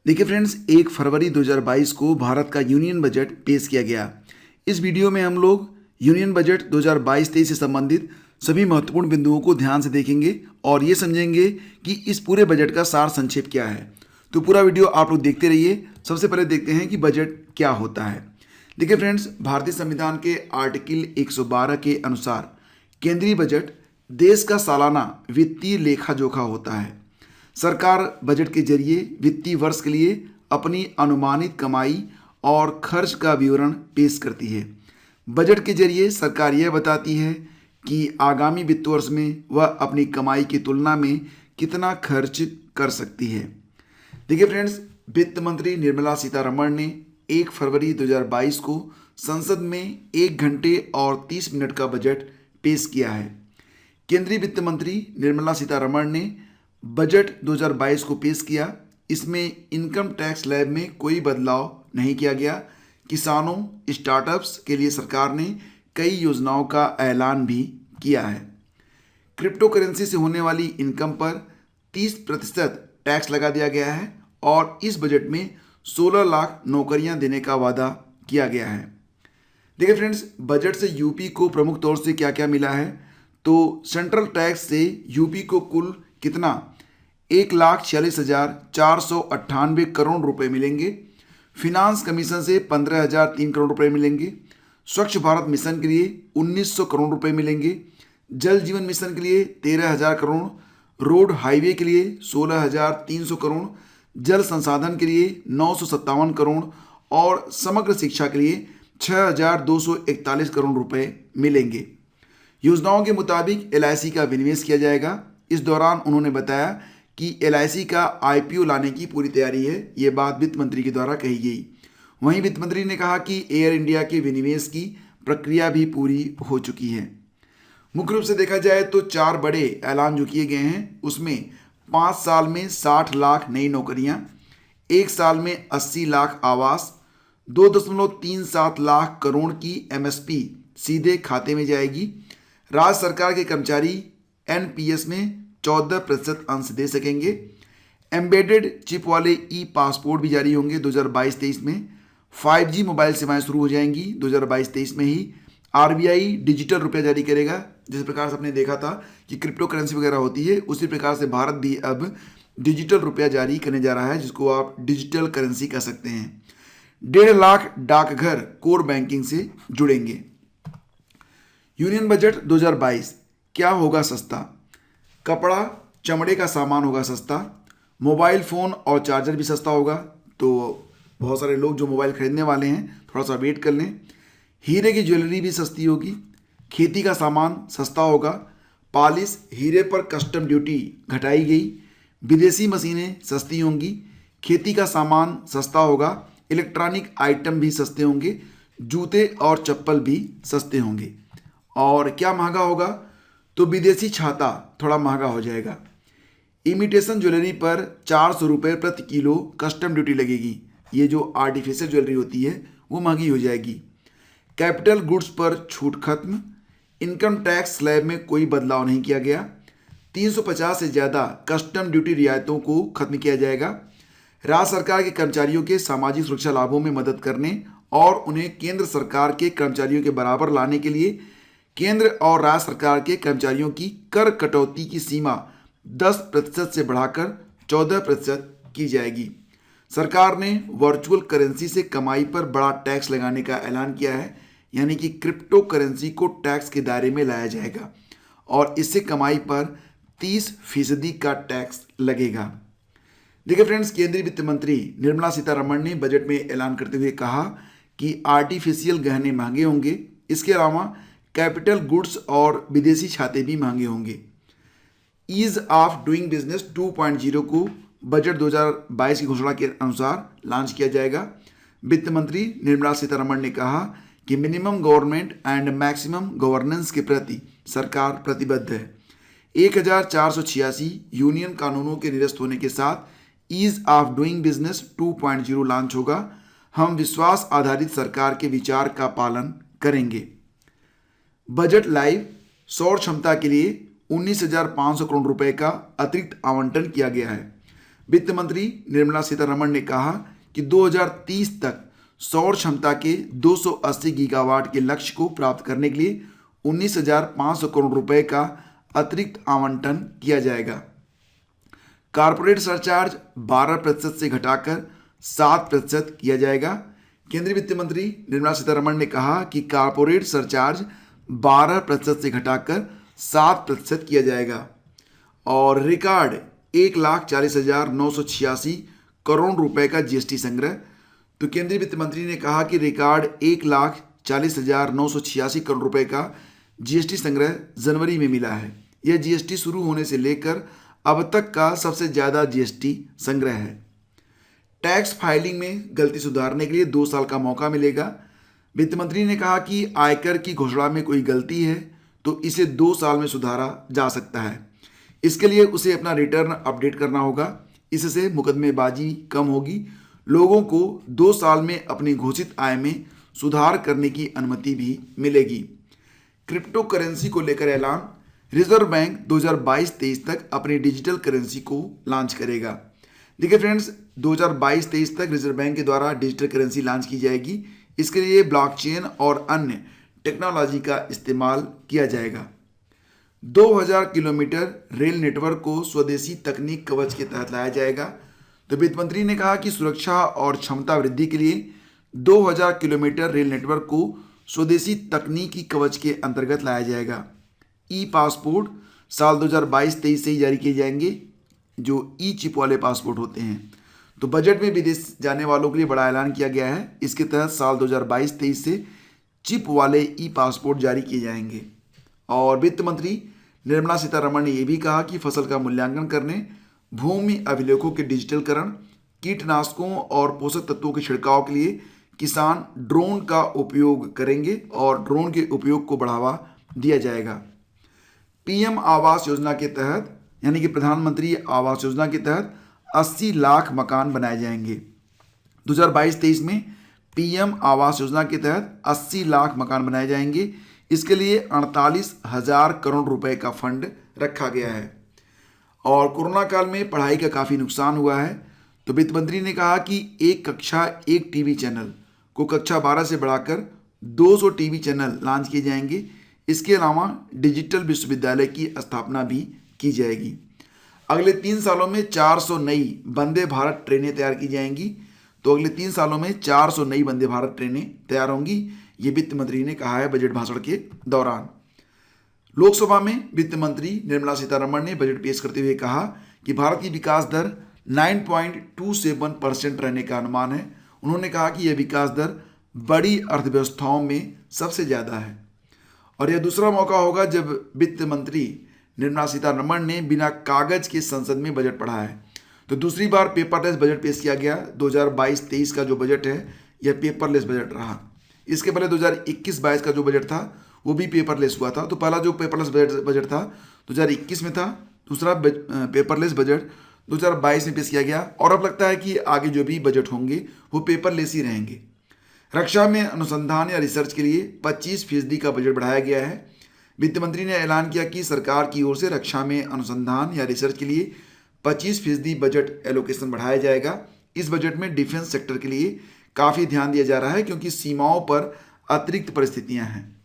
देखिए फ्रेंड्स, 1 फरवरी 2022 को भारत का यूनियन बजट पेश किया गया। इस वीडियो में हम लोग यूनियन बजट 2022-23 से संबंधित सभी महत्वपूर्ण बिंदुओं को ध्यान से देखेंगे और ये समझेंगे कि इस पूरे बजट का सार संक्षेप क्या है। तो पूरा वीडियो आप लोग देखते रहिए। सबसे पहले देखते हैं कि बजट क्या होता है। देखिए फ्रेंड्स, भारतीय संविधान के आर्टिकल 112 के अनुसार केंद्रीय बजट देश का सालाना वित्तीय लेखा जोखा होता है। सरकार बजट के जरिए वित्तीय वर्ष के लिए अपनी अनुमानित कमाई और खर्च का विवरण पेश करती है। बजट के जरिए सरकार यह बताती है कि आगामी वित्त वर्ष में वह अपनी कमाई की तुलना में कितना खर्च कर सकती है। देखिए फ्रेंड्स, वित्त मंत्री निर्मला सीतारमण ने 1 फरवरी 2022 को संसद में 1 घंटे और 30 मिनट का बजट पेश किया है। केंद्रीय वित्त मंत्री निर्मला सीतारमण ने बजट 2022 को पेश किया। इसमें इनकम टैक्स स्लैब में कोई बदलाव नहीं किया गया। किसानों, स्टार्टअप्स के लिए सरकार ने कई योजनाओं का ऐलान भी किया है। क्रिप्टो करेंसी से होने वाली इनकम पर 30% टैक्स लगा दिया गया है और इस बजट में 16 लाख नौकरियां देने का वादा किया गया है। देखिए फ्रेंड्स, बजट से यूपी को प्रमुख तौर से क्या क्या मिला है। तो सेंट्रल टैक्स से यूपी को कुल कितना 1,46,498 करोड़ रुपए मिलेंगे। फिनांस कमीशन से 15,003 करोड़ रुपए मिलेंगे। स्वच्छ भारत मिशन के लिए 1,900 करोड़ रुपए मिलेंगे। जल जीवन मिशन के लिए 13,000 करोड़। रोड हाईवे के लिए 16,300 करोड़। जल संसाधन के लिए 957 करोड़ और समग्र शिक्षा के लिए 6,241 करोड़ रुपए मिलेंगे। योजनाओं के मुताबिक LIC का विनिवेश किया जाएगा। इस दौरान उन्होंने बताया कि LIC का IPO लाने की पूरी तैयारी है। ये बात वित्त मंत्री के द्वारा कही गई। वहीं वित्त मंत्री ने कहा कि एयर इंडिया के विनिवेश की प्रक्रिया भी पूरी हो चुकी है। मुख्य रूप से देखा जाए तो 4 बड़े ऐलान जो किए गए हैं उसमें 5 साल में 60 लाख नई नौकरियां, 1 साल में 80 लाख आवास, 2.37 लाख करोड़ की MSP सीधे खाते में जाएगी। राज्य सरकार के कर्मचारी NPS में 14% अंश दे सकेंगे। एम्बेडेड चिप वाले पासपोर्ट भी जारी होंगे 2022-23 में। 5G मोबाइल सेवाएं शुरू हो जाएंगी 2022-23 में ही। RBI डिजिटल रुपया जारी करेगा। जिस प्रकार से आपने देखा था कि क्रिप्टो करेंसी वगैरह होती है, उसी प्रकार से भारत भी अब डिजिटल रुपया जारी करने जा रहा है, जिसको आप डिजिटल करेंसी कह सकते हैं। 1.5 लाख डाकघर कोर बैंकिंग से जुड़ेंगे। यूनियन बजट 2022 क्या होगा सस्ता। कपड़ा, चमड़े का सामान होगा सस्ता। मोबाइल फ़ोन और चार्जर भी सस्ता होगा। तो बहुत सारे लोग जो मोबाइल खरीदने वाले हैं थोड़ा सा वेट कर लें। हीरे की ज्वेलरी भी सस्ती होगी। खेती का सामान सस्ता होगा। पॉलिश, हीरे पर कस्टम ड्यूटी घटाई गई। विदेशी मशीनें सस्ती होंगी। खेती का सामान सस्ता होगा। इलेक्ट्रॉनिक आइटम भी सस्ते होंगे। जूते और चप्पल भी सस्ते होंगे। और क्या महंगा होगा, तो विदेशी छाता थोड़ा महंगा हो जाएगा। इमिटेशन ज्वेलरी पर 400 रुपये प्रति किलो कस्टम ड्यूटी लगेगी। ये जो आर्टिफिशियल ज्वेलरी होती है वो महंगी हो जाएगी। कैपिटल गुड्स पर छूट खत्म। इनकम टैक्स स्लैब में कोई बदलाव नहीं किया गया। 350 से ज़्यादा कस्टम ड्यूटी रियायतों को खत्म किया जाएगा। राज्य सरकार के कर्मचारियों के सामाजिक सुरक्षा लाभों में मदद करने और उन्हें केंद्र सरकार के कर्मचारियों के बराबर लाने के लिए केंद्र और राज्य सरकार के कर्मचारियों की कर कटौती की सीमा 10% से बढ़ाकर 14% की जाएगी। सरकार ने वर्चुअल करेंसी से कमाई पर बड़ा टैक्स लगाने का ऐलान किया है, यानी कि क्रिप्टो करेंसी को टैक्स के दायरे में लाया जाएगा और इससे कमाई पर 30% का टैक्स लगेगा। देखिए फ्रेंड्स, केंद्रीय वित्त मंत्री निर्मला सीतारमण ने बजट में ऐलान करते हुए कहा कि आर्टिफिशियल गहने महंगे होंगे। इसके अलावा कैपिटल गुड्स और विदेशी छाते भी महंगे होंगे। ईज ऑफ डूइंग बिजनेस 2.0 को बजट 2022 की घोषणा के अनुसार लॉन्च किया जाएगा। वित्त मंत्री निर्मला सीतारमण ने कहा कि minimum government and maximum governance के प्रति सरकार प्रतिबद्ध है। 1,486 यूनियन कानूनों के निरस्त होने के साथ ease of doing business 2.0 launch होगा। हम विश्वास आधारित सरकार के विचार का पालन करेंगे। बजट लाइव सौर क्षमता के लिए 19,500 करोड़ रुपए का अतिरिक्त आवंटन किया गया है। वित्त मंत्री निर्मला सीतारमण ने कहा कि 2030 तक सौर क्षमता के 280 गीगावाट के लक्ष्य को प्राप्त करने के लिए 19,500 करोड़ रुपए का अतिरिक्त आवंटन किया जाएगा। कारपोरेट सरचार्ज 12% से घटाकर 7% किया जाएगा। केंद्रीय वित्त मंत्री निर्मला सीतारमण ने कहा कि कारपोरेट सरचार्ज 12% से घटाकर 7% किया जाएगा और रिकॉर्ड 1,40,986 करोड़ रुपए का जीएसटी संग्रह। तो केंद्रीय वित्त मंत्री ने कहा कि रिकॉर्ड 1,40,986 करोड़ रुपए का जीएसटी संग्रह जनवरी में मिला है। यह जीएसटी शुरू होने से लेकर अब तक का सबसे ज़्यादा जीएसटी संग्रह है। टैक्स फाइलिंग में गलती सुधारने के लिए 2 साल का मौका मिलेगा। वित्त मंत्री ने कहा कि आयकर की घोषणा में कोई गलती है तो इसे 2 साल में सुधारा जा सकता है। इसके लिए उसे अपना रिटर्न अपडेट करना होगा। इससे मुकदमेबाजी कम होगी। लोगों को 2 साल में अपनी घोषित आय में सुधार करने की अनुमति भी मिलेगी। क्रिप्टो करेंसी को लेकर ऐलान। रिजर्व बैंक 2022-23 तक अपनी डिजिटल करेंसी को लॉन्च करेगा। देखिए फ्रेंड्स, 2022-23 तक रिजर्व बैंक के द्वारा डिजिटल करेंसी लॉन्च की जाएगी। इसके लिए ब्लॉकचेन और अन्य टेक्नोलॉजी का इस्तेमाल किया जाएगा। 2000 किलोमीटर रेल नेटवर्क को स्वदेशी तकनीक कवच के तहत लाया जाएगा। तो वित्त मंत्री ने कहा कि सुरक्षा और क्षमता वृद्धि के लिए 2000 किलोमीटर रेल नेटवर्क को स्वदेशी तकनीकी कवच के अंतर्गत लाया जाएगा। ई पासपोर्ट साल 2022-23 से ही जारी किए जाएंगे, जो ई चिप वाले पासपोर्ट होते हैं। तो बजट में विदेश जाने वालों के लिए बड़ा ऐलान किया गया है। इसके तहत साल 2022-23 से चिप वाले ई पासपोर्ट जारी किए जाएंगे। और वित्त मंत्री निर्मला सीतारमण ने यह भी कहा कि फसल का मूल्यांकन करने, भूमि अभिलेखों के डिजिटलकरण, कीटनाशकों और पोषक तत्वों के छिड़काव के लिए किसान ड्रोन का उपयोग करेंगे और ड्रोन के उपयोग को बढ़ावा दिया जाएगा। पीएम आवास योजना के तहत यानी कि प्रधानमंत्री आवास योजना के तहत 80 लाख मकान बनाए जाएंगे। 2022-23 में पीएम आवास योजना के तहत 80 लाख मकान बनाए जाएंगे। इसके लिए 48,000 करोड़ रुपए का फंड रखा गया है। और कोरोना काल में पढ़ाई का काफ़ी नुकसान हुआ है। तो वित्त मंत्री ने कहा कि एक कक्षा एक टीवी चैनल को कक्षा 12 से बढ़ाकर 200 टीवी चैनल लॉन्च किए जाएंगे। इसके अलावा डिजिटल विश्वविद्यालय की स्थापना भी की जाएगी। अगले 3 सालों में 400 नई वंदे भारत ट्रेनें तैयार की जाएंगी। तो अगले 3 सालों में 400 नई वंदे भारत ट्रेनें तैयार होंगी। ये वित्त मंत्री ने कहा है बजट भाषण के दौरान। लोकसभा में वित्त मंत्री निर्मला सीतारमण ने बजट पेश करते हुए कहा कि भारत की विकास दर 9.27% रहने का अनुमान है। उन्होंने कहा कि यह विकास दर बड़ी अर्थव्यवस्थाओं में सबसे ज़्यादा है और यह दूसरा मौका होगा जब वित्त मंत्री निर्मला सीतारमण ने बिना कागज के संसद में बजट पढ़ा है। तो दूसरी बार पेपरलेस बजट पेश किया गया। 2022-23 का जो बजट है यह पेपरलेस बजट रहा। इसके पहले 2021-22 का जो बजट था वो भी पेपरलेस हुआ था। तो पहला जो पेपरलेस बजट था 2021 में था, दूसरा पेपरलेस बजट 2022 में पेश किया गया और अब लगता है कि आगे जो भी बजट होंगे वो पेपरलेस ही रहेंगे। रक्षा में अनुसंधान या रिसर्च के लिए 25% का बजट बढ़ाया गया है। वित्त मंत्री ने ऐलान किया कि सरकार की ओर से रक्षा में अनुसंधान या रिसर्च के लिए 25% बजट एलोकेशन बढ़ाया जाएगा। इस बजट में डिफेंस सेक्टर के लिए काफ़ी ध्यान दिया जा रहा है क्योंकि सीमाओं पर अतिरिक्त परिस्थितियां हैं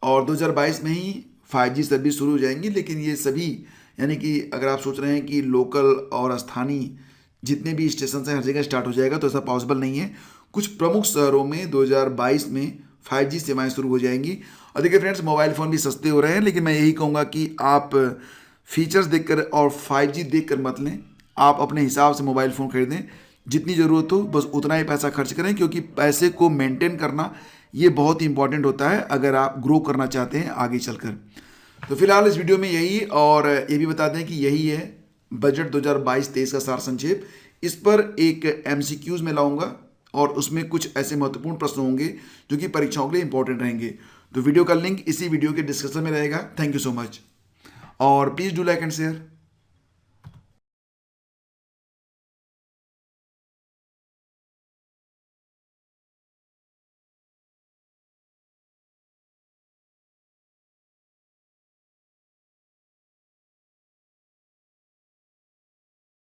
और 2022 में ही 5G सर्विस शुरू हो जाएंगी। लेकिन ये सभी यानी कि अगर आप सोच रहे हैं कि लोकल और स्थानीय जितने भी स्टेशन हैं हर जगह स्टार्ट हो जाएगा तो ऐसा पॉसिबल नहीं है। कुछ प्रमुख शहरों में 2022 में 5G सेवाएं शुरू हो जाएंगी। और देखिए फ्रेंड्स, मोबाइल फ़ोन भी सस्ते हो रहे हैं, लेकिन मैं यही कहूँगा कि आप फीचर्स देखकर और 5G देखकर मत लें। आप अपने हिसाब से मोबाइल फ़ोन खरीदें, जितनी ज़रूरत हो बस उतना ही पैसा खर्च करें क्योंकि पैसे को मेंटेन करना ये बहुत ही इंपॉर्टेंट होता है अगर आप ग्रो करना चाहते हैं आगे चलकर। तो फिलहाल इस वीडियो में यही, और ये भी बता दें कि यही है बजट 2022-23 का सार संक्षेप। इस पर एक MCQs में लाऊंगा और उसमें कुछ ऐसे महत्वपूर्ण प्रश्न होंगे जो कि परीक्षाओं के लिए इंपॉर्टेंट रहेंगे। तो वीडियो का लिंक इसी वीडियो के डिस्क्रिप्शन में रहेगा। थैंक यू सो मच और please do like and share.